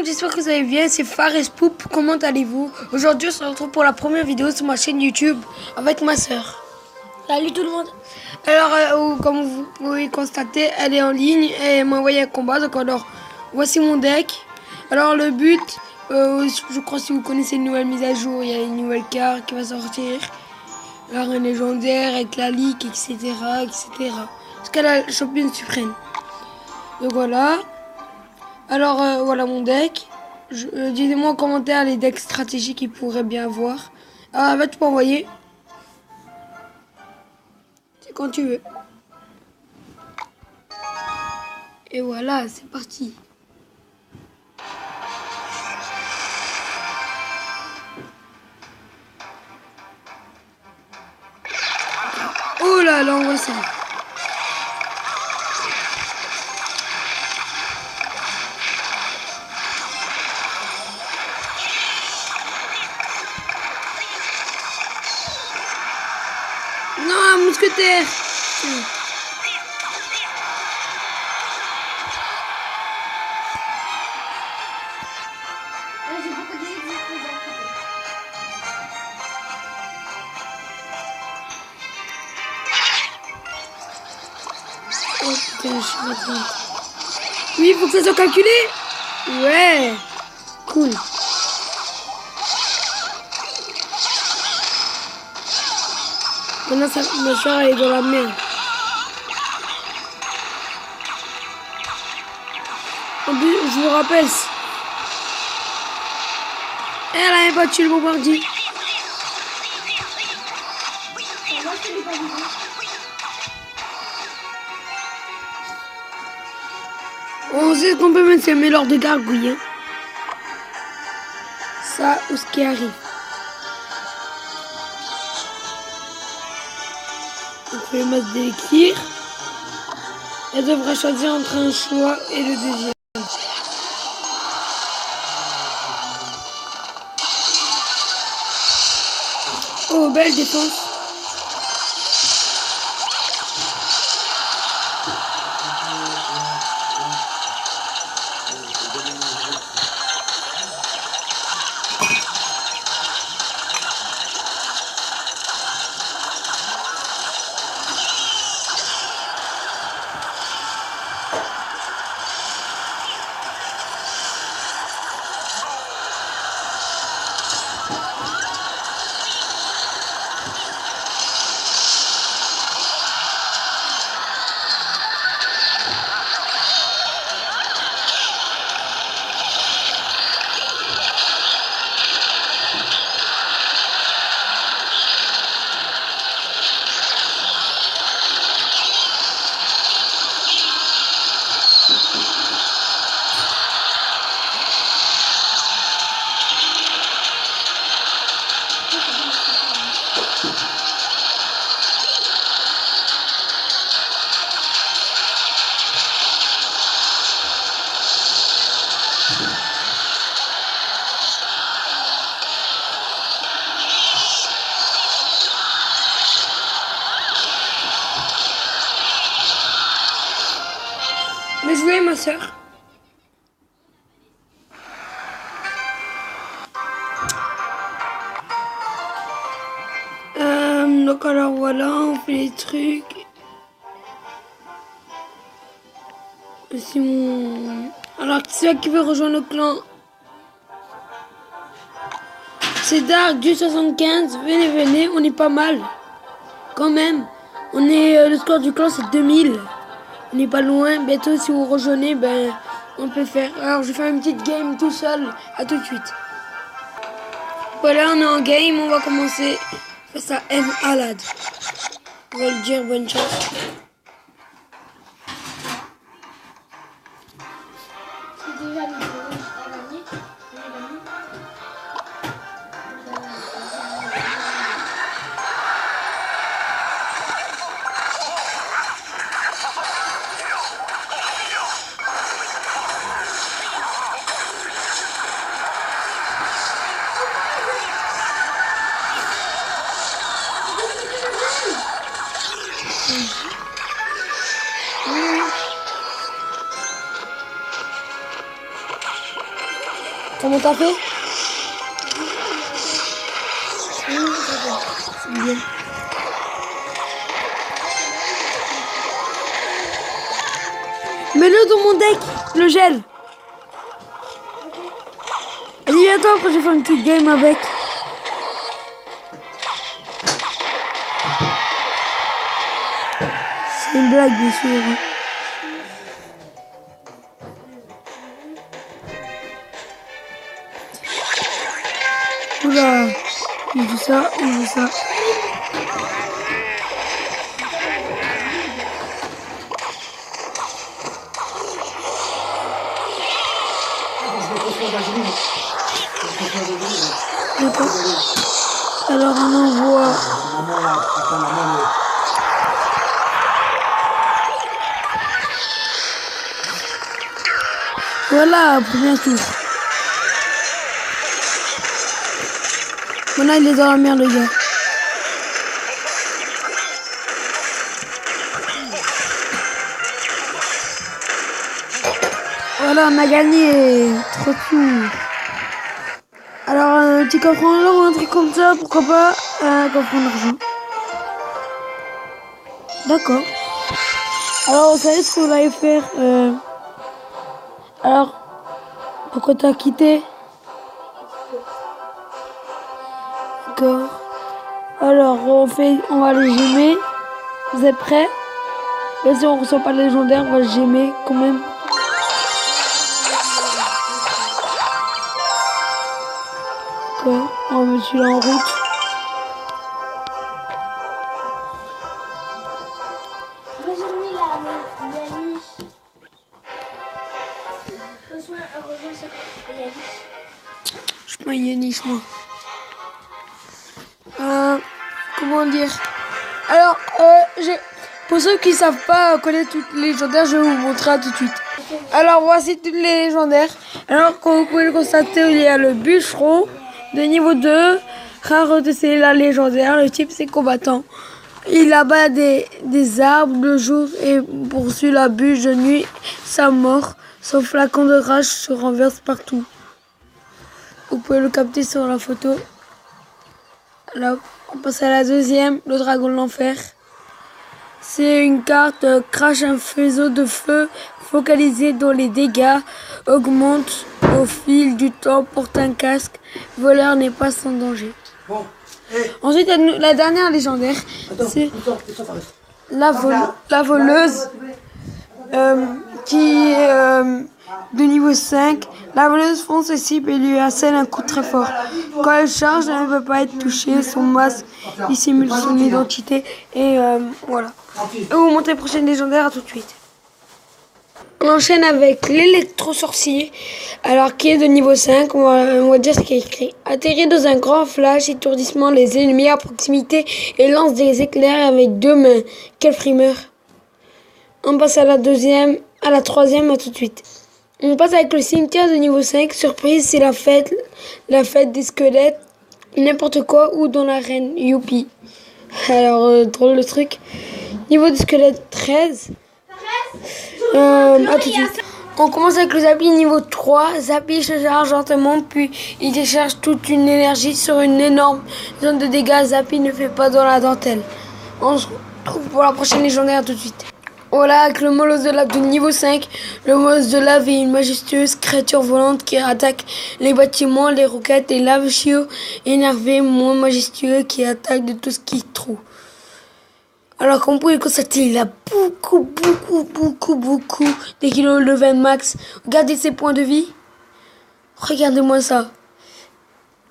J'espère que vous allez bien, c'est Fares Poup, comment allez-vous? Aujourd'hui on se retrouve pour la première vidéo sur ma chaîne YouTube avec ma soeur. Salut tout le monde. Alors comme vous pouvez constater, elle est en ligne et elle m'a envoyé un combat, donc alors voici mon deck. Alors le but, je crois si vous connaissez une nouvelle mise à jour, il y a une nouvelle carte qui va sortir. Alors un légendaire avec la ligue, etc. Jusqu'à la championne suprême. Donc voilà. Alors voilà mon deck. Dites-moi en commentaire les decks stratégiques qu'il pourrait bien avoir. Alors tu peux envoyer. C'est quand tu veux. Et voilà, c'est parti. Oh là là, on voit ça. Non, un mousquetaire. Oh putain, je suis pas. Oui, il faut que ça soit calculé. Ouais. Cool. Maintenant, ma soeur est dans la merde. En plus, je vous rappelle, elle a battu le bombardier. On sait ce qu'on peut mettre, c'est mélange de gargouilles. Hein. Ça, ou ce qui arrive. On fait le masque d'élixir. Elle devra choisir entre un choix et le deuxième. Oh, belle défense. Mais jouez ma soeur. Donc alors voilà, on fait les trucs. Si on... Alors ceux qui veut rejoindre le clan, c'est Dark du 75. Venez, on est pas mal. Quand même. On est le score du clan c'est 2000. On n'est pas loin. Bientôt si vous rejoignez, ben on peut faire. Alors je fais une petite game tout seul. À tout de suite. Voilà, on est en game. On va commencer face à M. Alad. On va lui dire bonne chance. Comment t'as fait? C'est bien. Mets-le dans mon deck, le gel. Allez, attends, après je vais faire une petite game avec. C'est une blague, bien sûr. Oula, il veut ça, il veut ça. D'accord. Alors on envoie. Voilà, premier tour. Maintenant il est dans la merde, le gars. Voilà, on a gagné 3 tours. Alors, un petit coffre en or ou un truc comme ça, pourquoi pas un coffre en argent. D'accord. Alors, vous savez ce qu'on allait faire Alors, pourquoi t'as quitté? D'accord. Alors, on va les gemmer. Vous êtes prêts? Même si on reçoit pas le légendaire, on va le gemmer quand même. D'accord. On va mettre celui-là en route. Je prends Yanis, moi. Comment dire? Alors, pour ceux qui ne savent pas connaître toutes les légendaires, je vais vous montrer tout de suite. Alors, voici toutes les légendaires. Alors, comme vous pouvez le constater, il y a le bûcheron de niveau 2. Rareté, c'est la légendaire. Le type, c'est combattant. Il abat des arbres de jour et poursuit la bûche de nuit. Sa mort, son flacon de rage se renverse partout. Vous pouvez le capter sur la photo. Là, on passe à la deuxième, le dragon de l'enfer. C'est une carte crache un faisceau de feu focalisé dont les dégâts augmentent au fil du temps, porte un casque. Voleur n'est pas sans danger. Bon. Ensuite, la dernière légendaire, c'est la voleuse qui est de niveau 5. La voleuse fonce ses cibles et lui assène un coup très fort. Quand elle charge, elle ne peut pas être touchée. Son masque dissimule son identité. Et voilà. Et vous montez la prochaine légendaire, à tout de suite. On enchaîne avec l'électro-sorcier, alors qui est de niveau 5, on va dire ce qui est écrit. Atterrit dans un grand flash, étourdissement les ennemis à proximité et lance des éclairs avec 2 mains. Quel frimeur. On passe à la troisième, à tout de suite. On passe avec le cimetière de niveau 5, surprise, c'est la fête des squelettes, n'importe quoi, ou dans l'arène, youpi. Alors, drôle le truc. Niveau de squelette 13. À tout de suite. On commence avec le Zappy niveau 3. Zappy se charge lentement, puis il décharge toute une énergie sur une énorme zone de dégâts. Zappy ne fait pas dans la dentelle. On se retrouve pour la prochaine légendaire tout de suite. Voilà, avec le molosse de lave de niveau 5. Le molosse de lave est une majestueuse créature volante qui attaque les bâtiments, les roquettes et lave-chiots énervés, moins majestueux, qui attaque de tout ce qui trouve. Alors, comme vous pouvez le constater, il a beaucoup des kilos de level max. Regardez ses points de vie. Regardez-moi ça.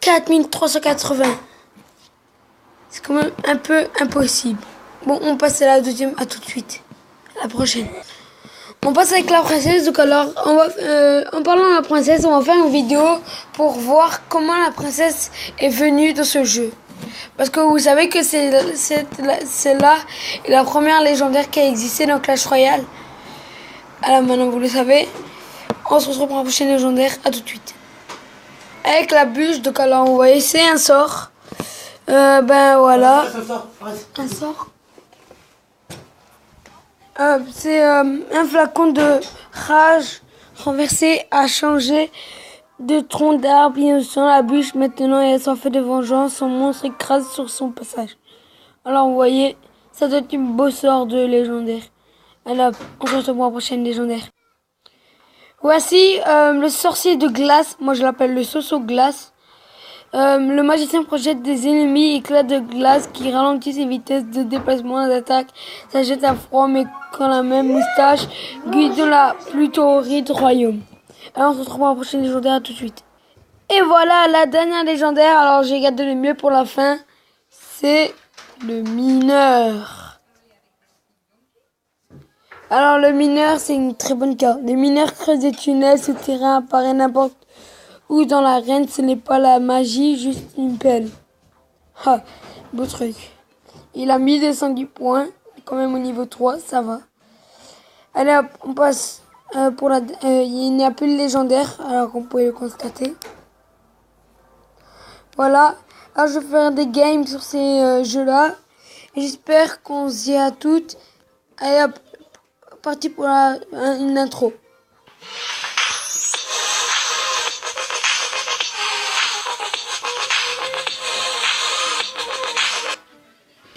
4380. C'est quand même un peu impossible. Bon, on passe à la deuxième, à tout de suite. À la prochaine. On passe avec la princesse. Donc alors, en parlant de la princesse, on va faire une vidéo pour voir comment la princesse est venue dans ce jeu. Parce que vous savez que c'est là la première légendaire qui a existé dans Clash Royale. Alors maintenant vous le savez. On se retrouve pour la prochaine légendaire. À tout de suite. Avec la bûche, donc alors vous voyez c'est un sort. Ben voilà. Un sort. C'est un flacon de rage renversé à changer de troncs d'arbres innocents la bûche maintenant et elle s'en fait de vengeance. Son monstre écrase sur son passage. Alors vous voyez, ça doit être une beau sort de légendaire. Alors, on se retrouve pour la prochaine légendaire. Voici le sorcier de glace. Moi je l'appelle le Soso glace. Le magicien projette des ennemis éclats de glace qui ralentissent ses vitesses de déplacement d'attaque. Ça jette à froid mais quand la même moustache guide dans la plus torride royaume. Alors on se retrouve pour la prochaine légendaire, à tout de suite. Et voilà la dernière légendaire. Alors j'ai gardé le mieux pour la fin. C'est le mineur. Alors le mineur c'est une très bonne carte. Les mineurs creusent des tunnels souterrains, apparaissent n'importe où dans l'arène. Ce n'est pas la magie, juste une pelle. Ah, beau truc. Il a 1210 points, quand même au niveau 3, ça va. Allez hop, on passe pour la... il n'y a plus de légendaire, alors qu'on pouvait le constater. Voilà. Alors je vais faire des games sur ces jeux-là. J'espère qu'on se dit à toutes. Allez hop, parti pour une intro.